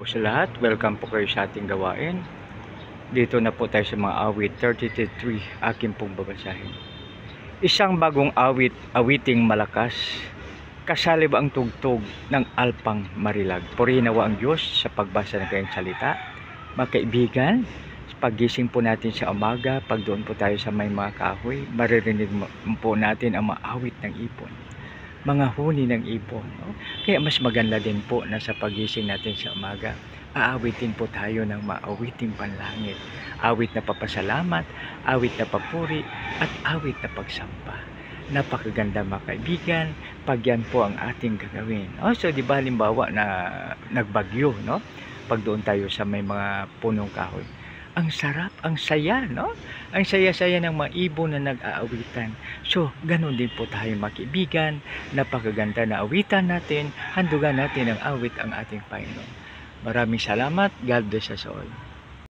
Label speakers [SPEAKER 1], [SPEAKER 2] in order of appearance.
[SPEAKER 1] po sa lahat. Welcome po kayo sa ating gawain. Dito na po tayo sa mga awit 33, akin pong babasahin. Isang bagong awit, awiting malakas, kasalib ang tugtog ng alpang marilag. Purihin nawa ang Diyos sa pagbasa ng kanyang salita. Mga kaibigan, paggising po natin sa umaga, pag doon po tayo sa may mga kahoy, maririnig po natin ang mga awit ng ipon, mga huni ng ipon, no? Kaya mas maganda din po na sa pagising natin sa umaga, aawitin po tayo ng maawiting panlangit, awit na papasalamat, awit na papuri, at awit na pagsamba. Napakaganda mga kaibigan, pag yan po ang ating gagawin. So di ba halimbawa na nagbagyo, no? Pag doon tayo sa may mga punong kahoy, ang sarap, ang saya, no? Ang saya-saya ng mga ibon na nag-aawitan. So, ganun din po tayo makibigan. Napakaganda na awitan natin. Handugan natin ang awit ang ating Panginoon. Maraming salamat. God bless us all.